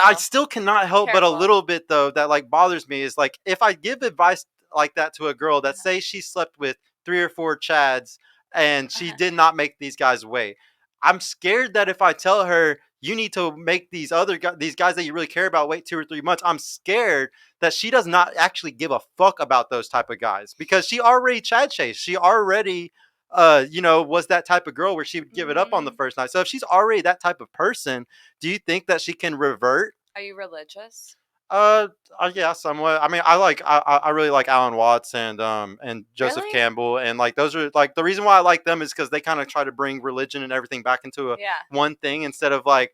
I still cannot help but a little bit though that like bothers me is like if I give advice like that to a girl that say she slept with 3 or 4 chads and she did not make these guys wait. I'm scared that if I tell her you need to make these these guys that you really care about wait 2 or 3 months, I'm scared that she does not actually give a fuck about those type of guys because she already chad chased. She already was that type of girl where she would give it up on the first night. So if she's already that type of person, do you think that she can revert? Are you religious? Uh, yeah, somewhat. I mean, I really like Alan Watts and Joseph Really? Campbell, and like those are like the reason why I like them is because they kind of try to bring religion and everything back into a one thing instead of they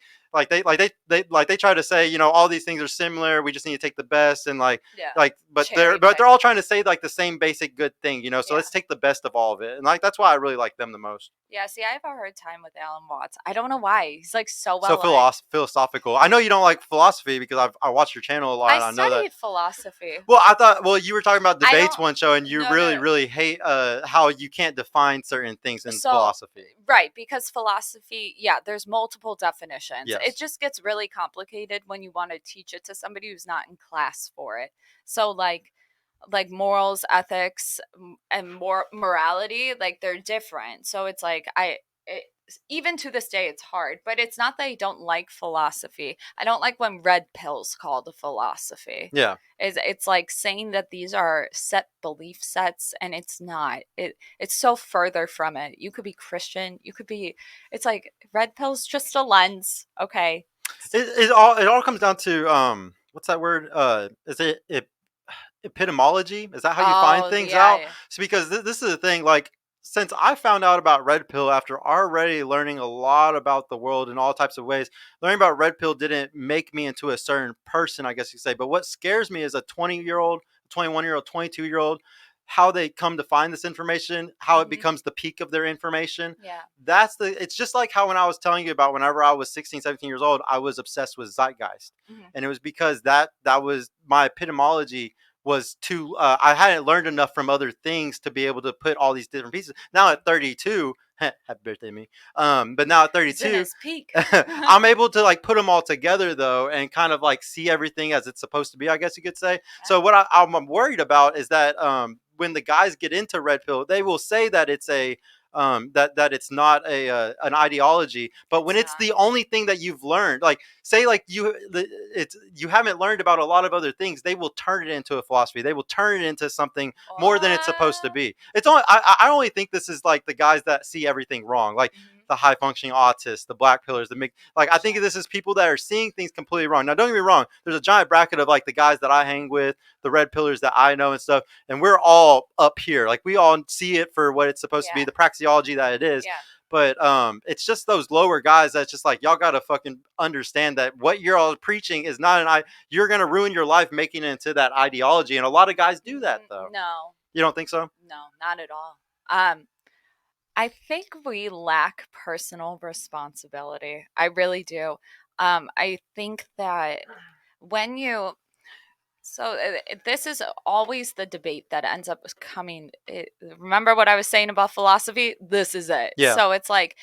try to say all these things are similar. We just need to take the best and but they're all trying to say like the same basic good thing. So let's take the best of all of it, and like that's why I really like them the most. Yeah, see, I have a hard time with Alan Watts. I don't know why. He's like so philosophical. I know you don't like philosophy because I watched your channel a lot. I know that. studied philosophy. Well, I thought you were talking about debates one show, and you really hate how you can't define certain things in philosophy. Right, because philosophy, there's multiple definitions. Yes. It just gets really complicated when you want to teach it to somebody who's not in class for it. So like morals, ethics, and morality, like they're different. So it's like even to this day, it's hard. But it's not that I don't like philosophy. I don't like when red pill's called a philosophy. Yeah, it's like saying that these are set belief sets, and it's not. It's so further from it. You could be Christian. You could be. It's like red pill's just a lens. Okay. It all comes down to what's that word? Is it epistemology? Is that how you find things out? Yeah. So because this is the thing, like since I found out about red pill after already learning a lot about the world in all types of ways, learning about red pill didn't make me into a certain person, I guess you could say. But what scares me is a 20-year-old, 21-year-old, 22-year-old, how they come to find this information, how it becomes the peak of their information. Yeah. It's just like how when I was telling you about whenever I was 16, 17 years old, I was obsessed with zeitgeist. And it was because that was my epistemology was too I hadn't learned enough from other things to be able to put all these different pieces. Now at 32, happy birthday to me. But now at 32, I'm able to like put them all together though and kind of like see everything as it's supposed to be, I guess you could say. So what I'm worried about is that when the guys get into red pill, they will say that it's a that it's not an ideology, but when it's the only thing that you've learned, like say like you haven't learned about a lot of other things, they will turn it into a philosophy. They will turn it into something more than it's supposed to be. It's only I only think this is like the guys that see everything wrong, like the high functioning autists, the black pillars, I think this is people that are seeing things completely wrong. Now don't get me wrong, there's a giant bracket of like the guys that I hang with, the red pillars that I know and stuff, and we're all up here, like we all see it for what it's supposed to be, the praxeology that it is. But it's just those lower guys that's just like, y'all gotta fucking understand that what you're all preaching is not you're gonna ruin your life making it into that ideology, and a lot of guys do that though. No, you don't think so? No, not at all. I think we lack personal responsibility. I really do. I think that when you this is always the debate that ends up coming. Remember what I was saying about philosophy? This is it. Yeah. So it's like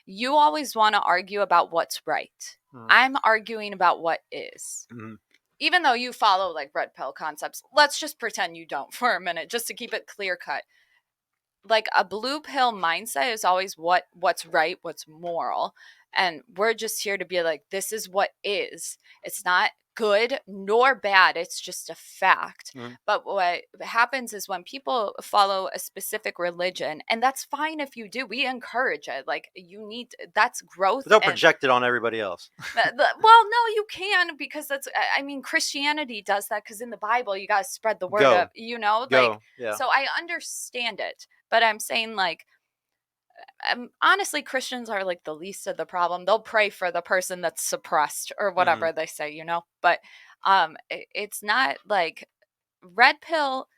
you always want to argue about what's right. I'm arguing about what is. Even though you follow like red pill concepts, let's just pretend you don't for a minute, just to keep it clear cut. Like a blue pill mindset is always what's right, what's moral. And we're just here to be like, this is what is. It's not good nor bad. It's just a fact. But what happens is when people follow a specific religion, and that's fine if you do, we encourage it. Like that's growth. But they'll project it on everybody else. Well, no, you can, because Christianity does that, because in the Bible, you got to spread the word of, So I understand it, but I'm saying like, honestly, Christians are like the least of the problem. They'll pray for the person that's suppressed or whatever they say, but it's not like red pill.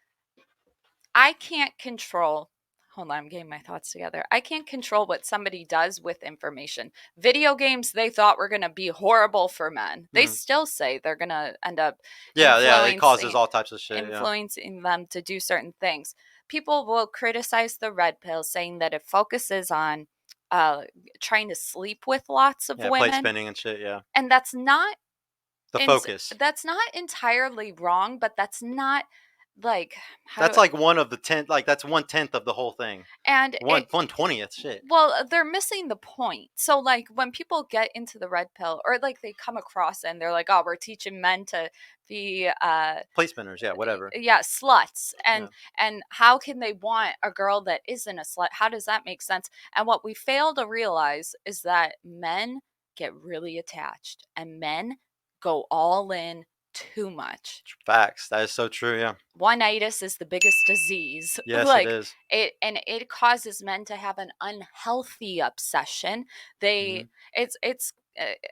I can't control. Hold on, I'm getting my thoughts together. I can't control what somebody does with information. Video games, they thought were going to be horrible for men. They still say they're going to end up it causes all types of shit. Influencing them to do certain things. People will criticize the red pill, saying that it focuses on trying to sleep with lots of women. Plate spinning and shit, And that's not The focus. That's not entirely wrong, but that's not like that's like one of the 10, like that's 1/10 of the whole thing, and 1/20th shit. Well, they're missing the point. So like when people get into the red pill, or like they come across and they're like, oh, we're teaching men to be plate spinners, whatever, sluts, and how can they want a girl that isn't a slut? How does that make sense? And what we fail to realize is that men get really attached, and men go all in too much. Facts. That is so true. Yeah. One-itis is the biggest disease. Yes, it is. It causes men to have an unhealthy obsession. It's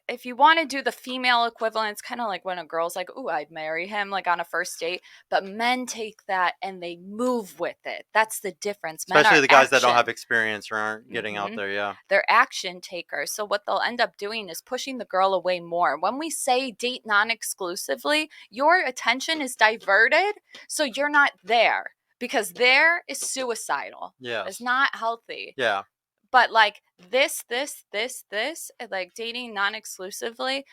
if you want to do the female equivalent, it's kind of like when a girl's like, "Ooh, I'd marry him," like on a first date. But men take that and they move with it. That's the difference. Especially the guys that don't have experience or aren't getting out there. Yeah, they're action takers. So what they'll end up doing is pushing the girl away more. When we say date non-exclusively, your attention is diverted, so you're not there, because there is suicidal. Yeah, it's not healthy. Yeah. But like this, like dating non-exclusively,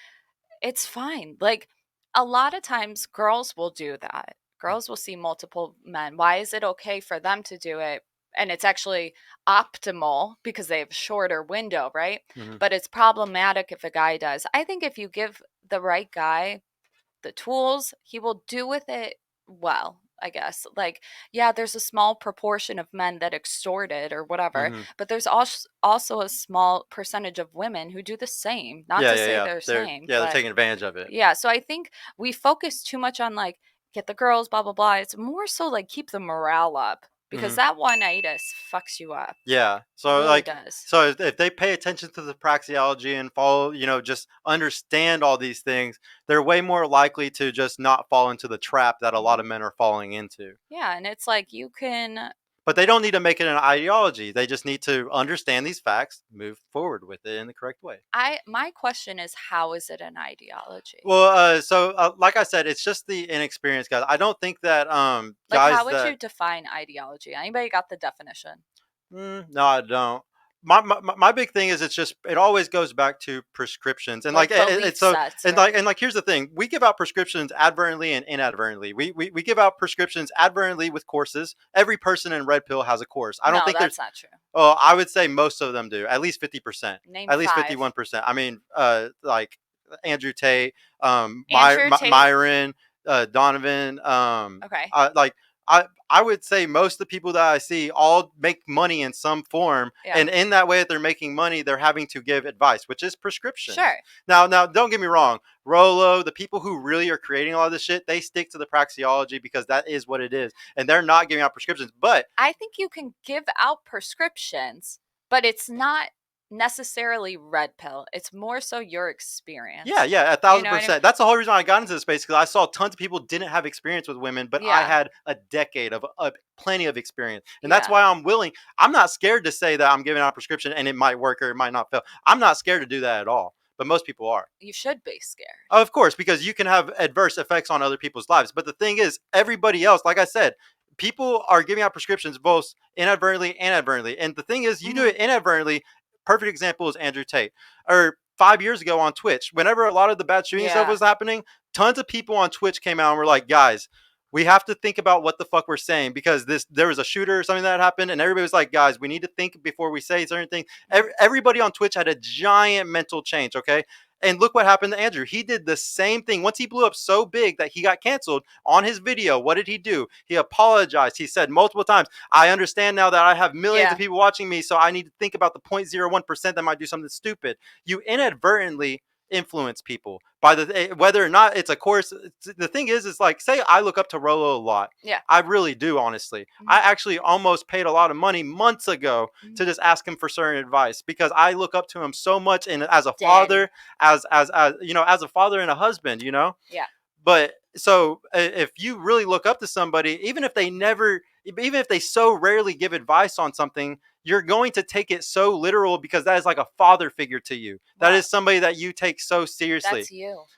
it's fine. Like a lot of times girls will do that. Girls will see multiple men. Why is it okay for them to do it? And it's actually optimal because they have a shorter window, right? Mm-hmm. But it's problematic if a guy does. I think if you give the right guy the tools, he will do with it well. I guess, like, yeah, there's a small proportion of men that extort it or whatever, but there's also a small percentage of women who do the same. Not to say they're same. Yeah, they're taking advantage of it. Yeah, so I think we focus too much on like get the girls, blah blah blah. It's more so like keep the morale up, because that one-itis fucks you up. Yeah, so it really like, does. So if they pay attention to the praxeology and follow, just understand all these things, they're way more likely to just not fall into the trap that a lot of men are falling into. Yeah, and it's like you can. But they don't need to make it an ideology. They just need to understand these facts, move forward with it in the correct way. My question is, how is it an ideology? Well, like I said, it's just the inexperienced guys. I don't think that guys. Like, how would you define ideology? Anybody got the definition? No, I don't. My big thing is it always goes back to prescriptions, and like it's so sets, and right? like here's the thing: we give out prescriptions advertently and inadvertently. We give out prescriptions advertently with courses. Every person in Red Pill has a course. I don't think that's not true. Oh, I would say most of them do. At least 50%. At least 51%. I mean, like Andrew Tate, Myron, Donovan. Okay. I would say most of the people that I see all make money in some form, and in that way that they're making money, they're having to give advice, which is prescription. Sure. Now, don't get me wrong. Rolo, the people who really are creating all this shit, they stick to the praxeology because that is what it is, and they're not giving out prescriptions. But I think you can give out prescriptions, but it's not necessarily red pill. It's more so your experience. Yeah, 1,000%. I mean? That's the whole reason I got into this space, because I saw tons of people didn't have experience with women, but I had a decade of plenty of experience, and that's why I'm not scared to say that I'm giving out a prescription and it might work or it might not fail. I'm not scared to do that at all, but most people are. You should be scared. Of course, because you can have adverse effects on other people's lives. But the thing is, everybody else, like I said, people are giving out prescriptions both inadvertently and advertently, and the thing is, you do it inadvertently. Perfect example is Andrew Tate. Or 5 years ago on Twitch, whenever a lot of the bad shooting stuff was happening, tons of people on Twitch came out and were like, guys, we have to think about what the fuck we're saying, because there was a shooter or something that happened, and everybody was like, guys, we need to think before we say certain things. Everybody on Twitch had a giant mental change, okay? And look what happened to Andrew. He did the same thing. Once he blew up so big that he got canceled on his video, what did he do? He apologized. He said multiple times, I understand now that I have millions of people watching me, so I need to think about the 0.01% that might do something stupid. You inadvertently influence people by whether or not it's a course. The thing is like, say I look up to Rolo a lot. Yeah, I really do, honestly. I actually almost paid a lot of money months ago to just ask him for certain advice, because I look up to him so much, and as a father, as as a father and a husband, Yeah. But so if you really look up to somebody, even if they so rarely give advice on something, you're going to take it so literal, because that is like a father figure to you. That is somebody that you take so seriously. That's you.